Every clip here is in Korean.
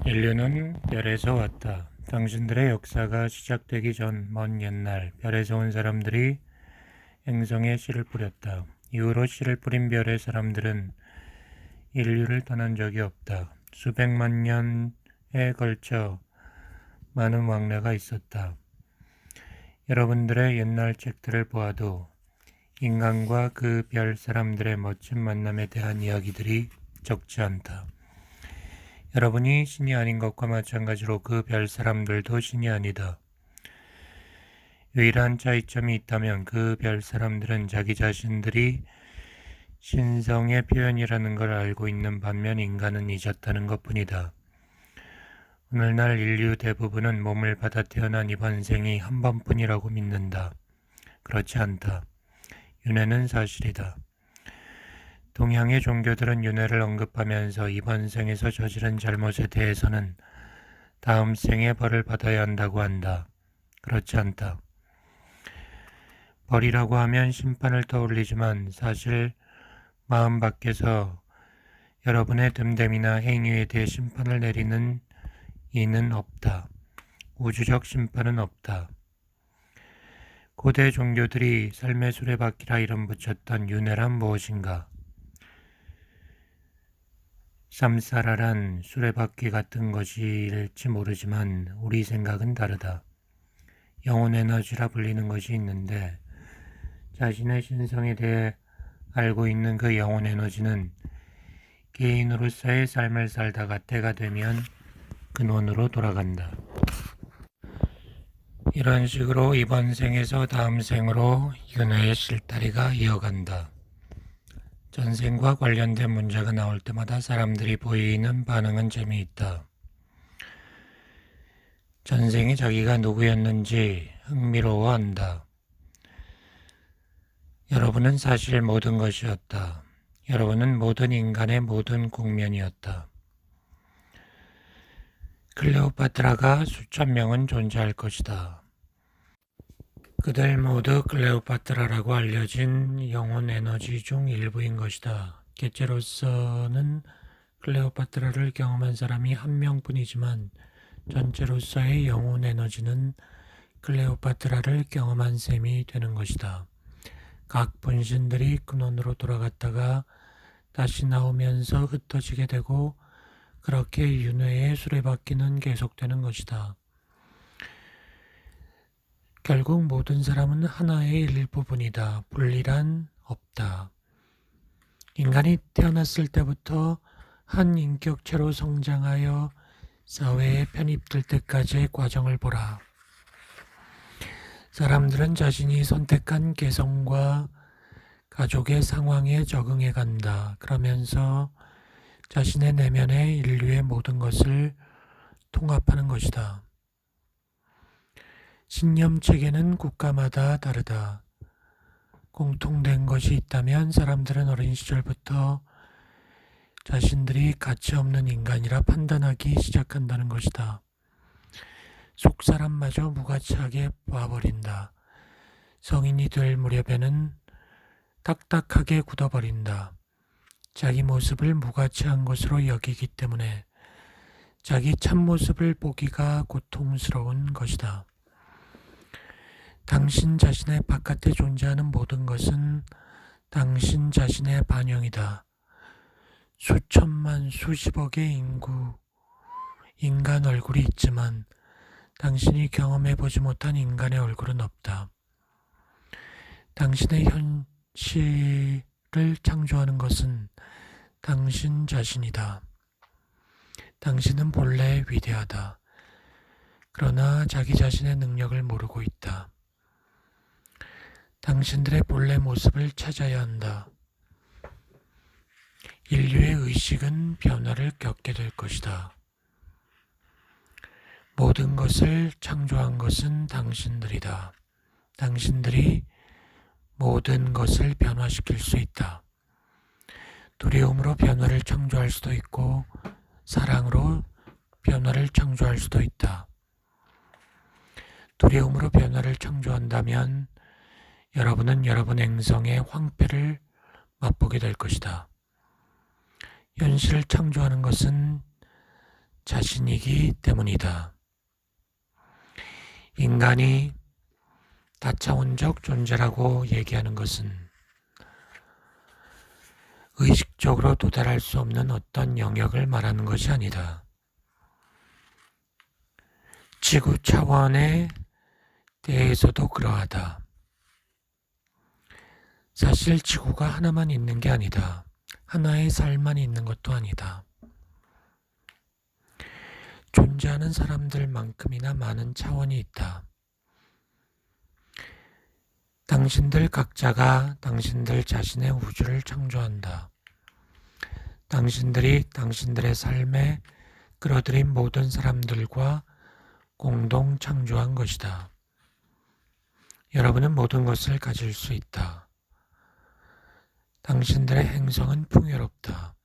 인류는 별에서 왔다. 당신들의 역사가 시작되기 전 먼 옛날 별에서 온 사람들이 행성에 씨를 뿌렸다. 이후로 씨를 뿌린 별의 사람들은 인류를 떠난 적이 없다. 수백만 년에 걸쳐 많은 왕래가 있었다. 여러분들의 옛날 책들을 보아도 인간과 그 별 사람들의 멋진 만남에 대한 이야기들이 적지 않다. 여러분이 신이 아닌 것과 마찬가지로 그 별 사람들도 신이 아니다. 유일한 차이점이 있다면 그 별 사람들은 자기 자신들이 신성의 표현이라는 걸 알고 있는 반면 인간은 잊었다는 것뿐이다. 오늘날 인류 대부분은 몸을 받아 태어난 이번 생이 한 번뿐이라고 믿는다. 그렇지 않다. 윤회는 사실이다. 동양의 종교들은 윤회를 언급하면서 이번 생에서 저지른 잘못에 대해서는 다음 생에 벌을 받아야 한다고 한다. 그렇지 않다. 벌이라고 하면 심판을 떠올리지만 사실 마음 밖에서 여러분의 됨됨이나 행위에 대해 심판을 내리는 이는 없다. 우주적 심판은 없다. 고대 종교들이 삶의 수레바퀴라 이름 붙였던 윤회란 무엇인가? 삼사라란 수레바퀴 같은 것일지 모르지만 우리 생각은 다르다. 영혼 에너지라 불리는 것이 있는데 자신의 신성에 대해 알고 있는 그 영혼 에너지는 개인으로서의 삶을 살다가 때가 되면 근원으로 돌아간다. 이런 식으로 이번 생에서 다음 생으로 윤회의 실다리가 이어간다. 전생과 관련된 문제가 나올 때마다 사람들이 보이는 반응은 재미있다. 전생이 자기가 누구였는지 흥미로워한다. 여러분은 사실 모든 것이었다. 여러분은 모든 인간의 모든 국면이었다. 클레오파트라가 수천 명은 존재할 것이다. 그들 모두 클레오파트라라고 알려진 영혼 에너지 중 일부인 것이다. 개체로서는 클레오파트라를 경험한 사람이 한 명뿐이지만 전체로서의 영혼 에너지는 클레오파트라를 경험한 셈이 되는 것이다. 각 분신들이 근원으로 돌아갔다가 다시 나오면서 흩어지게 되고 그렇게 윤회의 수레바퀴는 계속되는 것이다. 결국 모든 사람은 하나의 일부분이다. 분리란 없다. 인간이 태어났을 때부터 한 인격체로 성장하여 사회에 편입될 때까지의 과정을 보라. 사람들은 자신이 선택한 개성과 가족의 상황에 적응해 간다. 그러면서 자신의 내면의 인류의 모든 것을 통합하는 것이다. 신념 체계는 국가마다 다르다. 공통된 것이 있다면 사람들은 어린 시절부터 자신들이 가치 없는 인간이라 판단하기 시작한다는 것이다. 속사람마저 무가치하게 봐버린다. 성인이 될 무렵에는 딱딱하게 굳어버린다. 자기 모습을 무가치한 것으로 여기기 때문에 자기 참모습을 보기가 고통스러운 것이다. 당신 자신의 바깥에 존재하는 모든 것은 당신 자신의 반영이다. 수천만 수십억의 인간 얼굴이 있지만 당신이 경험해보지 못한 인간의 얼굴은 없다. 당신의 현실을 창조하는 것은 당신 자신이다. 당신은 본래 위대하다. 그러나 자기 자신의 능력을 모르고 있다. 당신들의 본래 모습을 찾아야 한다. 인류의 의식은 변화를 겪게 될 것이다. 모든 것을 창조한 것은 당신들이다. 당신들이 모든 것을 변화시킬 수 있다. 두려움으로 변화를 창조할 수도 있고 사랑으로 변화를 창조할 수도 있다. 두려움으로 변화를 창조한다면 여러분은 여러분 행성의 황폐를 맛보게 될 것이다. 현실을 창조하는 것은 자신이기 때문이다. 인간이 다차원적 존재라고 얘기하는 것은 의식적으로 도달할 수 없는 어떤 영역을 말하는 것이 아니다. 지구 차원에 대해서도 그러하다. 사실 지구가 하나만 있는 게 아니다. 하나의 살만 있는 것도 아니다. 존재하는 사람들만큼이나 많은 차원이 있다. 당신들 각자가 당신들 자신의 우주를 창조한다. 당신들이 당신들의 삶에 끌어들인 모든 사람들과 공동 창조한 것이다. 여러분은 모든 것을 가질 수 있다. 당신들의 행성은 풍요롭다.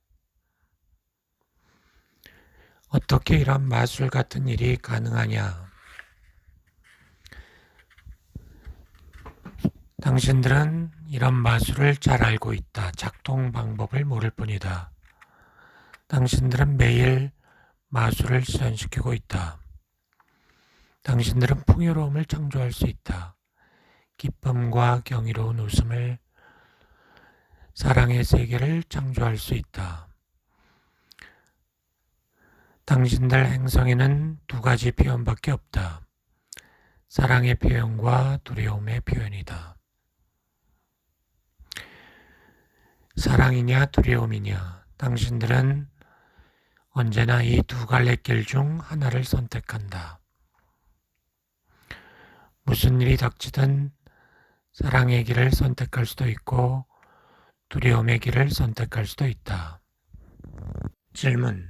어떻게 이런 마술 같은 일이 가능하냐? 당신들은 이런 마술을 잘 알고 있다. 작동 방법을 모를 뿐이다. 당신들은 매일 마술을 실현시키고 있다. 당신들은 풍요로움을 창조할 수 있다. 기쁨과 경이로운 웃음을, 사랑의 세계를 창조할 수 있다. 당신들 행성에는 두 가지 표현밖에 없다. 사랑의 표현과 두려움의 표현이다. 사랑이냐 두려움이냐, 당신들은 언제나 이 두 갈래길 중 하나를 선택한다. 무슨 일이 닥치든 사랑의 길을 선택할 수도 있고 두려움의 길을 선택할 수도 있다. 질문.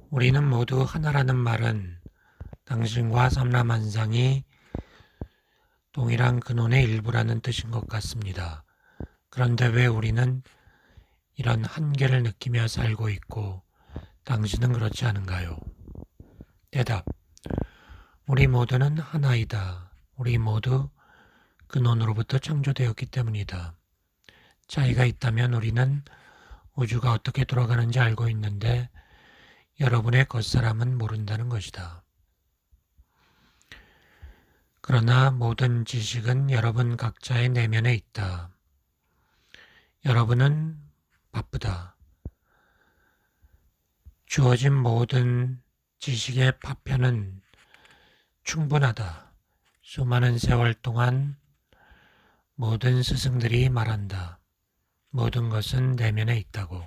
우리는 모두 하나라는 말은 당신과 삼라만상이 동일한 근원의 일부라는 뜻인 것 같습니다. 그런데 왜 우리는 이런 한계를 느끼며 살고 있고 당신은 그렇지 않은가요? 대답. 우리 모두는 하나이다. 우리 모두 근원으로부터 창조되었기 때문이다. 차이가 있다면 우리는 우주가 어떻게 돌아가는지 알고 있는데 여러분의 겉사람은 모른다는 것이다. 그러나 모든 지식은 여러분 각자의 내면에 있다. 여러분은 바쁘다. 주어진 모든 지식의 파편은 충분하다. 수많은 세월 동안 모든 스승들이 말한다. 모든 것은 내면에 있다고.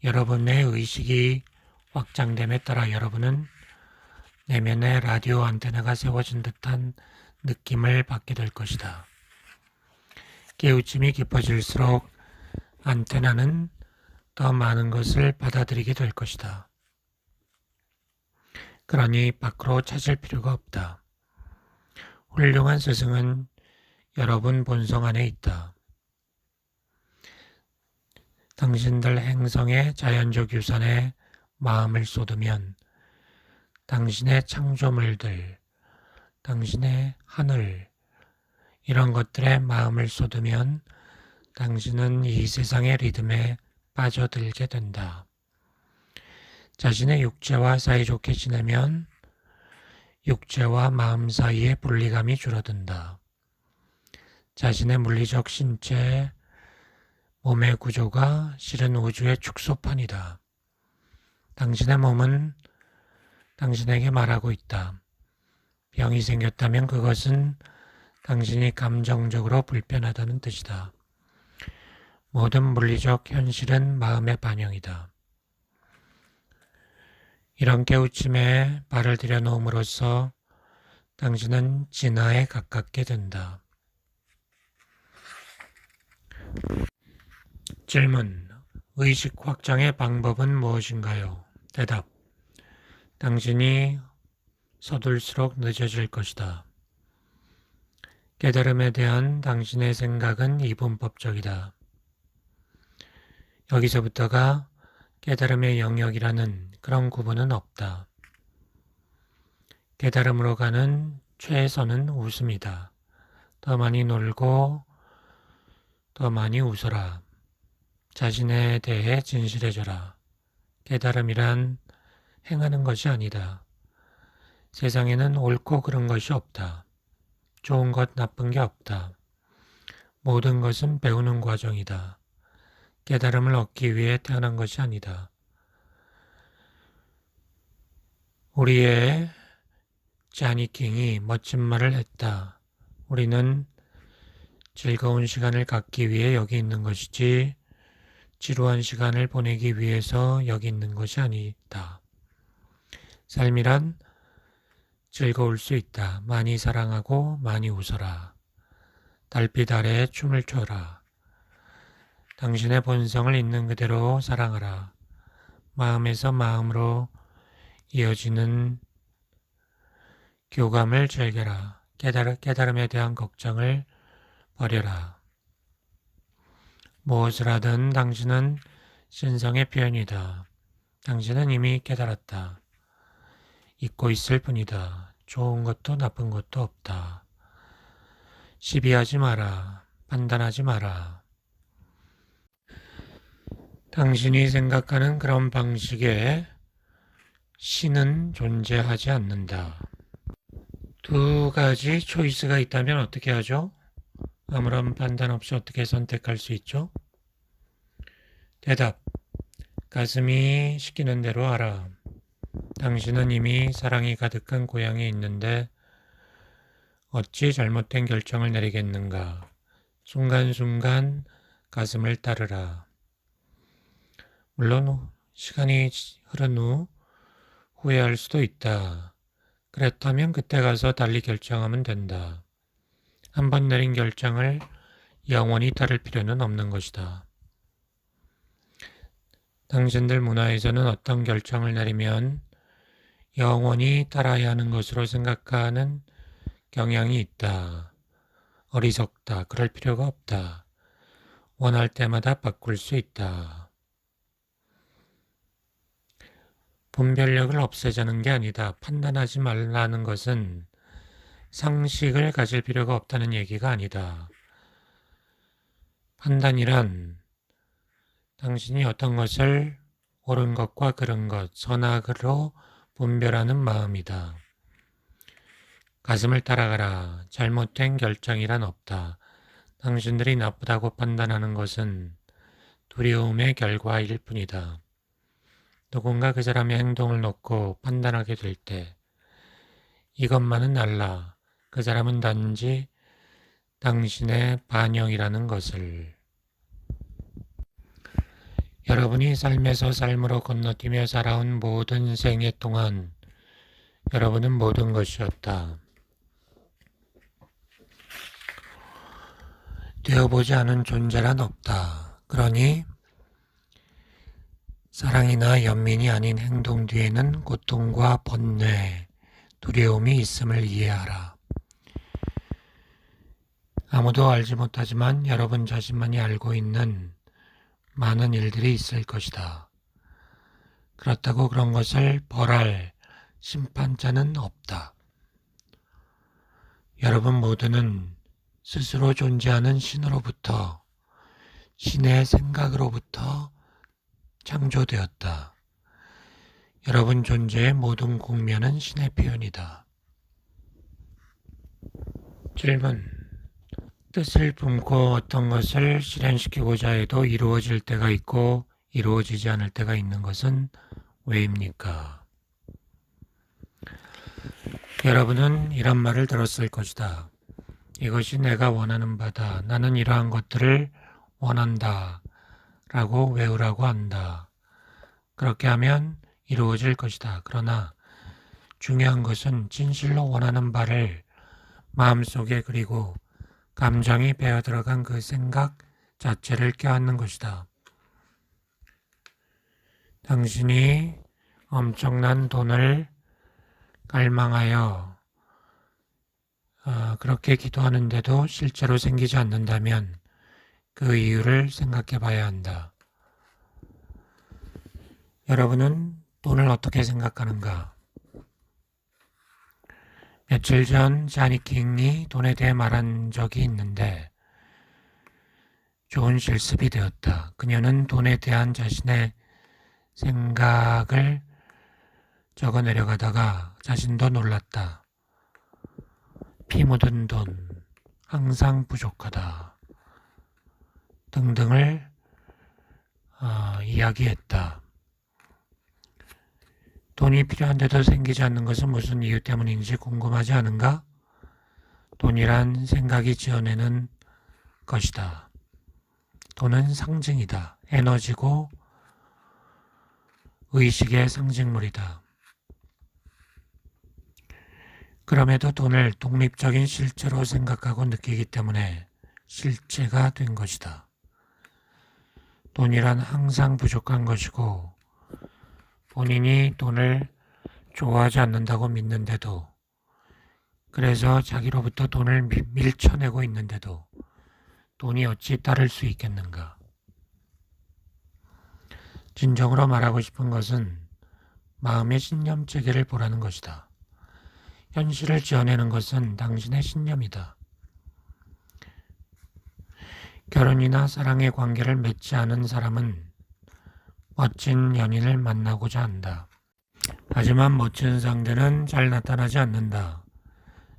여러분의 의식이 확장됨에 따라 여러분은 내면에 라디오 안테나가 세워진 듯한 느낌을 받게 될 것이다. 깨우침이 깊어질수록 안테나는 더 많은 것을 받아들이게 될 것이다. 그러니 밖으로 찾을 필요가 없다. 훌륭한 스승은 여러분 본성 안에 있다. 당신들 행성의 자연적 유산에 마음을 쏟으면 당신의 창조물들, 당신의 하늘, 이런 것들에 마음을 쏟으면 당신은 이 세상의 리듬에 빠져들게 된다. 자신의 육체와 사이좋게 지내면 육체와 마음 사이의 분리감이 줄어든다. 자신의 물리적 신체, 몸의 구조가 실은 우주의 축소판이다. 당신의 몸은 당신에게 말하고 있다. 병이 생겼다면 그것은 당신이 감정적으로 불편하다는 뜻이다. 모든 물리적 현실은 마음의 반영이다. 이런 깨우침에 발을 들여놓음으로써 당신은 진화에 가깝게 된다. 질문. 의식 확장의 방법은 무엇인가요? 대답. 당신이 서둘수록 늦어질 것이다. 깨달음에 대한 당신의 생각은 이분법적이다. 여기서부터가 깨달음의 영역이라는 그런 구분은 없다. 깨달음으로 가는 최선은 웃음이다. 더 많이 놀고 더 많이 웃어라. 자신에 대해 진실해져라. 깨달음이란 행하는 것이 아니다. 세상에는 옳고 그른 것이 없다. 좋은 것, 나쁜 게 없다. 모든 것은 배우는 과정이다. 깨달음을 얻기 위해 태어난 것이 아니다. 우리의 자니킹이 멋진 말을 했다. 우리는 즐거운 시간을 갖기 위해 여기 있는 것이지 지루한 시간을 보내기 위해서 여기 있는 것이 아니다. 삶이란 즐거울 수 있다. 많이 사랑하고 많이 웃어라. 달빛 아래에 춤을 춰라. 당신의 본성을 있는 그대로 사랑하라. 마음에서 마음으로 이어지는 교감을 즐겨라. 깨달음에 대한 걱정을 버려라. 무엇을 하든 당신은 신성의 표현이다. 당신은 이미 깨달았다. 잊고 있을 뿐이다. 좋은 것도 나쁜 것도 없다. 시비하지 마라. 판단하지 마라. 당신이 생각하는 그런 방식의 신은 존재하지 않는다. 두 가지 초이스가 있다면 어떻게 하죠? 아무런 판단 없이 어떻게 선택할 수 있죠? 대답. 가슴이 시키는 대로 하라. 당신은 이미 사랑이 가득한 고향에 있는데 어찌 잘못된 결정을 내리겠는가? 순간순간 가슴을 따르라. 물론 시간이 흐른 후 후회할 수도 있다. 그렇다면 그때 가서 달리 결정하면 된다. 한번 내린 결정을 영원히 따를 필요는 없는 것이다. 당신들 문화에서는 어떤 결정을 내리면 영원히 따라야 하는 것으로 생각하는 경향이 있다. 어리석다. 그럴 필요가 없다. 원할 때마다 바꿀 수 있다. 분별력을 없애자는 게 아니다. 판단하지 말라는 것은 상식을 가질 필요가 없다는 얘기가 아니다. 판단이란 당신이 어떤 것을 옳은 것과 그른 것, 선악으로 분별하는 마음이다. 가슴을 따라가라. 잘못된 결정이란 없다. 당신들이 나쁘다고 판단하는 것은 두려움의 결과일 뿐이다. 누군가 그 사람의 행동을 놓고 판단하게 될 때 이것만은 알라. 그 사람은 단지 당신의 반영이라는 것을. 여러분이 삶에서 삶으로 건너뛰며 살아온 모든 생애 동안 여러분은 모든 것이었다. 되어보지 않은 존재란 없다. 그러니 사랑이나 연민이 아닌 행동 뒤에는 고통과 번뇌, 두려움이 있음을 이해하라. 아무도 알지 못하지만 여러분 자신만이 알고 있는 많은 일들이 있을 것이다. 그렇다고 그런 것을 벌할 심판자는 없다. 여러분 모두는 스스로 존재하는 신으로부터, 신의 생각으로부터 창조되었다. 여러분 존재의 모든 국면은 신의 표현이다. 질문. 뜻을 품고 어떤 것을 실현시키고자 해도 이루어질 때가 있고 이루어지지 않을 때가 있는 것은 왜입니까? 여러분은 이런 말을 들었을 것이다. 이것이 내가 원하는 바다. 나는 이러한 것들을 원한다. 라고 외우라고 한다. 그렇게 하면 이루어질 것이다. 그러나 중요한 것은 진실로 원하는 바를 마음속에 그리고 감정이 배어 들어간 그 생각 자체를 껴안는 것이다. 당신이 엄청난 돈을 갈망하여 그렇게 기도하는데도 실제로 생기지 않는다면 그 이유를 생각해 봐야 한다. 여러분은 돈을 어떻게 생각하는가? 며칠 전 자니킹이 돈에 대해 말한 적이 있는데 좋은 실습이 되었다. 그녀는 돈에 대한 자신의 생각을 적어 내려가다가 자신도 놀랐다. 피 묻은 돈, 항상 부족하다 등등을 이야기했다. 돈이 필요한데도 생기지 않는 것은 무슨 이유 때문인지 궁금하지 않은가? 돈이란 생각이 지어내는 것이다. 돈은 상징이다. 에너지고 의식의 상징물이다. 그럼에도 돈을 독립적인 실체로 생각하고 느끼기 때문에 실체가 된 것이다. 돈이란 항상 부족한 것이고 본인이 돈을 좋아하지 않는다고 믿는데도, 그래서 자기로부터 돈을 밀쳐내고 있는데도 돈이 어찌 따를 수 있겠는가? 진정으로 말하고 싶은 것은 마음의 신념 체계를 보라는 것이다. 현실을 지어내는 것은 당신의 신념이다. 결혼이나 사랑의 관계를 맺지 않은 사람은 멋진 연인을 만나고자 한다. 하지만 멋진 상대는 잘 나타나지 않는다.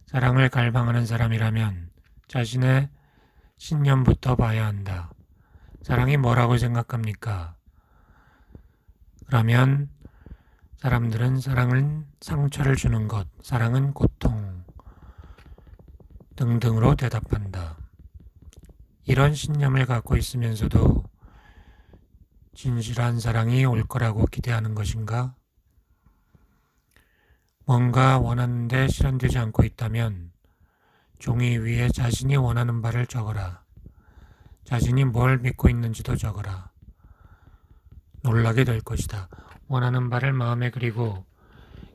사랑을 갈망하는 사람이라면 자신의 신념부터 봐야 한다. 사랑이 뭐라고 생각합니까? 그러면 사람들은 사랑은 상처를 주는 것, 사랑은 고통 등등으로 대답한다. 이런 신념을 갖고 있으면서도 진실한 사랑이 올 거라고 기대하는 것인가? 뭔가 원하는데 실현되지 않고 있다면 종이 위에 자신이 원하는 바를 적어라. 자신이 뭘 믿고 있는지도 적어라. 놀라게 될 것이다. 원하는 바를 마음에 그리고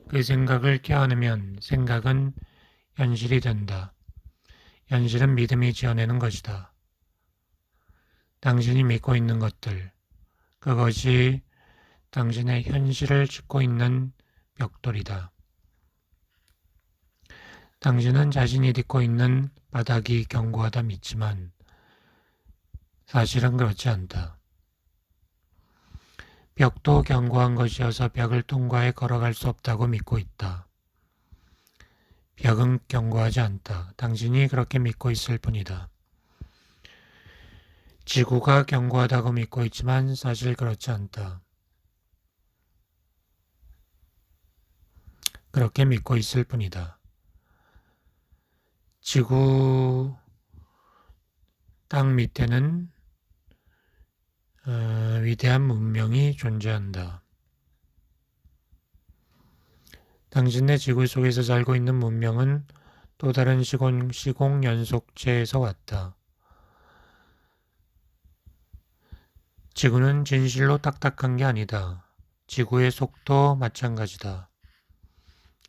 그 생각을 껴안으면 생각은 현실이 된다. 현실은 믿음이 지어내는 것이다. 당신이 믿고 있는 것들, 그것이 당신의 현실을 짓고 있는 벽돌이다. 당신은 자신이 딛고 있는 바닥이 견고하다 믿지만 사실은 그렇지 않다. 벽도 견고한 것이어서 벽을 통과해 걸어갈 수 없다고 믿고 있다. 벽은 견고하지 않다. 당신이 그렇게 믿고 있을 뿐이다. 지구가 견고하다고 믿고 있지만 사실 그렇지 않다. 그렇게 믿고 있을 뿐이다. 지구 땅 밑에는 위대한 문명이 존재한다. 당신의 지구 속에서 살고 있는 문명은 또 다른 시공 연속체에서 왔다. 지구는 진실로 딱딱한 게 아니다. 지구의 속도 마찬가지다.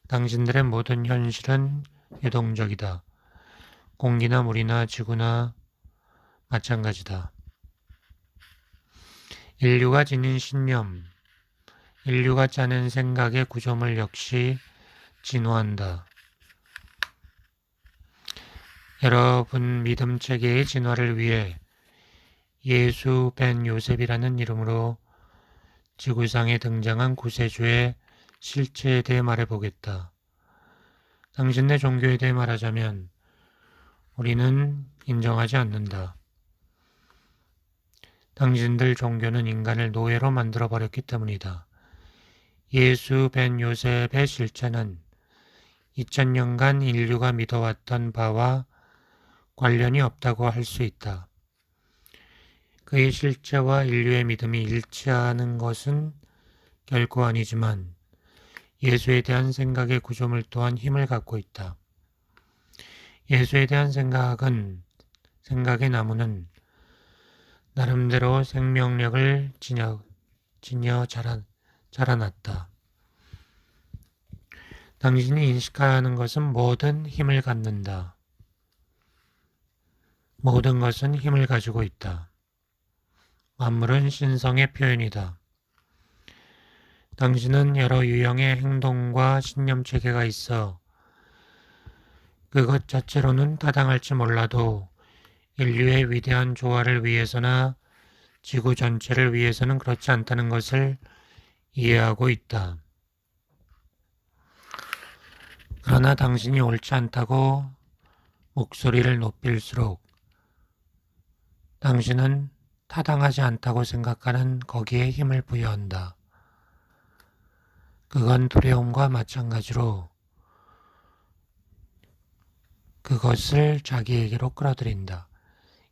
당신들의 모든 현실은 유동적이다. 공기나 물이나 지구나 마찬가지다. 인류가 지닌 신념, 인류가 짜낸 생각의 구조물 역시 진화한다. 여러분 믿음 체계의 진화를 위해 예수 벤 요셉이라는 이름으로 지구상에 등장한 구세주의 실체에 대해 말해보겠다. 당신네 종교에 대해 말하자면 우리는 인정하지 않는다. 당신들 종교는 인간을 노예로 만들어버렸기 때문이다. 예수 벤 요셉의 실체는 2000년간 인류가 믿어왔던 바와 관련이 없다고 할 수 있다. 그의 실체와 인류의 믿음이 일치하는 것은 결코 아니지만 예수에 대한 생각의 구조물 또한 힘을 갖고 있다. 예수에 대한 생각의 나무는 나름대로 생명력을 지녀 자라났다. 당신이 인식해야 하는 것은 뭐든 힘을 갖는다. 모든 것은 힘을 가지고 있다. 만물은 신성의 표현이다. 당신은 여러 유형의 행동과 신념 체계가 있어 그것 자체로는 타당할지 몰라도 인류의 위대한 조화를 위해서나 지구 전체를 위해서는 그렇지 않다는 것을 이해하고 있다. 그러나 당신이 옳지 않다고 목소리를 높일수록 당신은 타당하지 않다고 생각하는 거기에 힘을 부여한다. 그건 두려움과 마찬가지로 그것을 자기에게로 끌어들인다.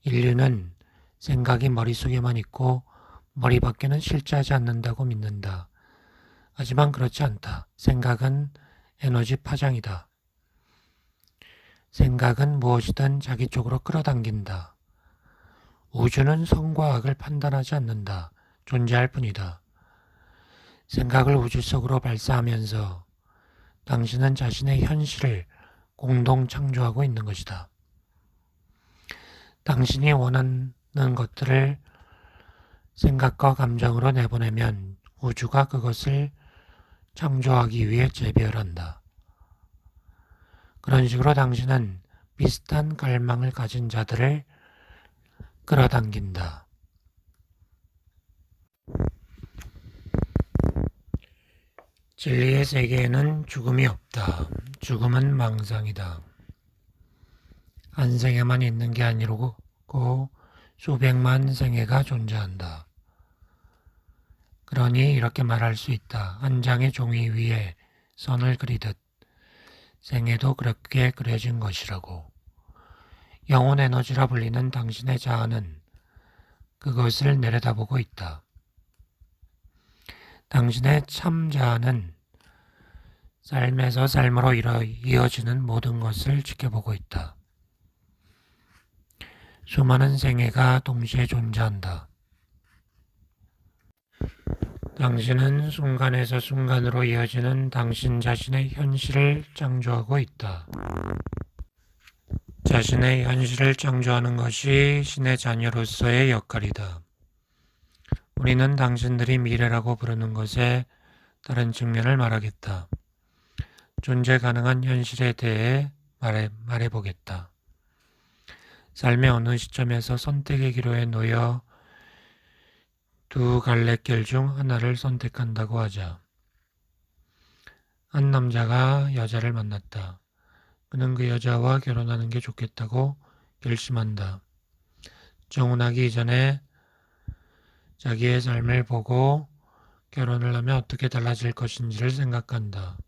인류는 생각이 머릿속에만 있고 머리 밖에는 실제하지 않는다고 믿는다. 하지만 그렇지 않다. 생각은 에너지 파장이다. 생각은 무엇이든 자기 쪽으로 끌어당긴다. 우주는 선과 악을 판단하지 않는다. 존재할 뿐이다. 생각을 우주 속으로 발사하면서 당신은 자신의 현실을 공동 창조하고 있는 것이다. 당신이 원하는 것들을 생각과 감정으로 내보내면 우주가 그것을 창조하기 위해 재배열한다. 그런 식으로 당신은 비슷한 갈망을 가진 자들을 끌어당긴다. 진리의 세계에는 죽음이 없다. 죽음은 망상이다. 한 생에만 있는 게 아니고 수백만 생애가 존재한다. 그러니 이렇게 말할 수 있다. 한 장의 종이 위에 선을 그리듯 생애도 그렇게 그려진 것이라고. 영혼 에너지라 불리는 당신의 자아는 그것을 내려다보고 있다. 당신의 참 자아는 삶에서 삶으로 이어지는 모든 것을 지켜보고 있다. 수많은 생애가 동시에 존재한다. 당신은 순간에서 순간으로 이어지는 당신 자신의 현실을 창조하고 있다. 자신의 현실을 창조하는 것이 신의 자녀로서의 역할이다. 우리는 당신들이 미래라고 부르는 것의 다른 측면을 말하겠다. 존재 가능한 현실에 대해 말해보겠다. 삶의 어느 시점에서 선택의 기로에 놓여 두 갈래길 중 하나를 선택한다고 하자. 한 남자가 여자를 만났다. 그는 그 여자와 결혼하는 게 좋겠다고 결심한다. 정혼하기 이전에 자기의 삶을 보고 결혼을 하면 어떻게 달라질 것인지를 생각한다.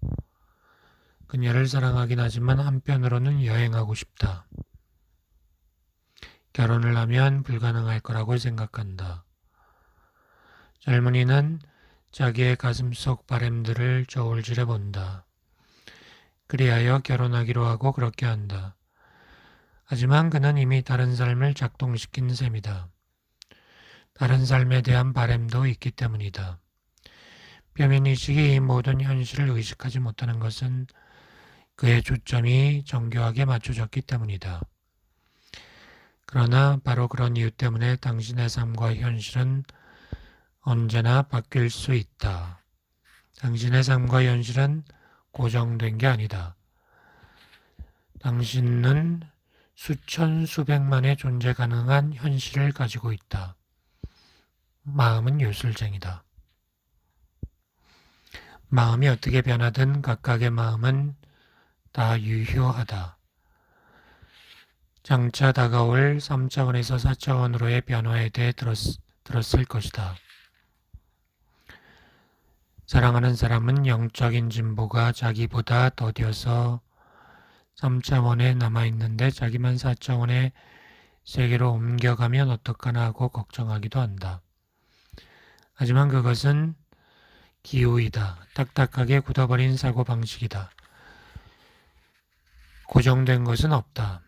그녀를 사랑하긴 하지만 한편으로는 여행하고 싶다. 결혼을 하면 불가능할 거라고 생각한다. 젊은이는 자기의 가슴속 바램들을 저울질해 본다. 그리하여 결혼하기로 하고 그렇게 한다. 하지만 그는 이미 다른 삶을 작동시킨 셈이다. 다른 삶에 대한 바램도 있기 때문이다. 표면의식이 이 모든 현실을 의식하지 못하는 것은 그의 초점이 정교하게 맞춰졌기 때문이다. 그러나 바로 그런 이유 때문에 당신의 삶과 현실은 언제나 바뀔 수 있다. 당신의 삶과 현실은 고정된 게 아니다. 당신은 수천 수백만의 존재 가능한 현실을 가지고 있다. 마음은 요술쟁이다. 마음이 어떻게 변하든 각각의 마음은 다 유효하다. 장차 다가올 3차원에서 4차원으로의 변화에 대해 들었을 것이다. 사랑하는 사람은 영적인 진보가 자기보다 더뎌서 3차원에 남아있는데 자기만 4차원의 세계로 옮겨가면 어떡하나 하고 걱정하기도 한다. 하지만 그것은 기우이다. 딱딱하게 굳어버린 사고방식이다. 고정된 것은 없다.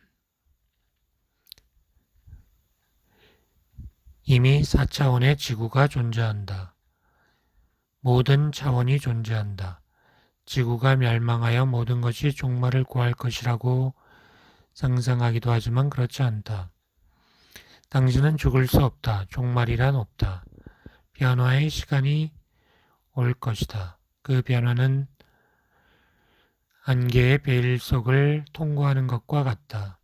이미 4차원의 지구가 존재한다. 모든 차원이 존재한다. 지구가 멸망하여 모든 것이 종말을 구할 것이라고 상상하기도 하지만 그렇지 않다. 당신은 죽을 수 없다. 종말이란 없다. 변화의 시간이 올 것이다. 그 변화는 안개의 베일 속을 통과하는 것과 같다.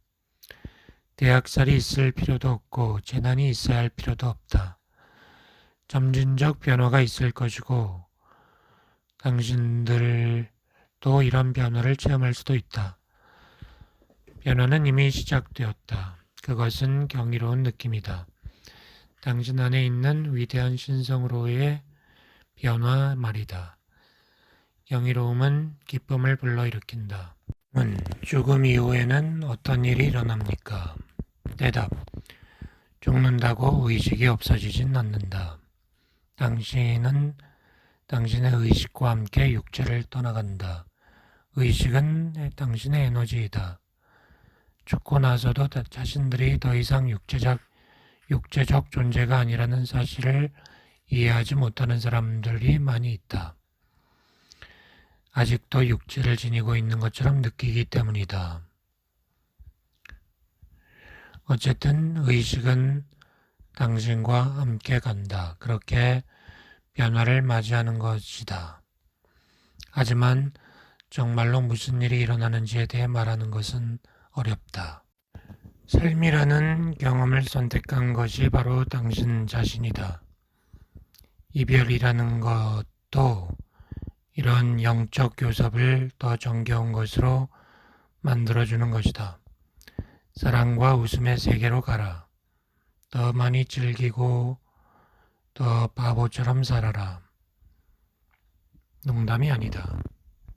대학살이 있을 필요도 없고 재난이 있어야 할 필요도 없다. 점진적 변화가 있을 것이고 당신들도 또 이런 변화를 체험할 수도 있다. 변화는 이미 시작되었다. 그것은 경이로운 느낌이다. 당신 안에 있는 위대한 신성으로의 변화 말이다. 경이로움은 기쁨을 불러일으킨다. 죽음 이후에는 어떤 일이 일어납니까? 대답. 죽는다고 의식이 없어지진 않는다. 당신은 당신의 의식과 함께 육체를 떠나간다. 의식은 당신의 에너지이다. 죽고 나서도 자신들이 더 이상 육체적 존재가 아니라는 사실을 이해하지 못하는 사람들이 많이 있다. 아직도 육체를 지니고 있는 것처럼 느끼기 때문이다. 어쨌든 의식은 당신과 함께 간다. 그렇게 변화를 맞이하는 것이다. 하지만 정말로 무슨 일이 일어나는지에 대해 말하는 것은 어렵다. 삶이라는 경험을 선택한 것이 바로 당신 자신이다. 이별이라는 것도 이런 영적 교섭을 더 정겨운 것으로 만들어주는 것이다. 사랑과 웃음의 세계로 가라. 더 많이 즐기고 더 바보처럼 살아라. 농담이 아니다.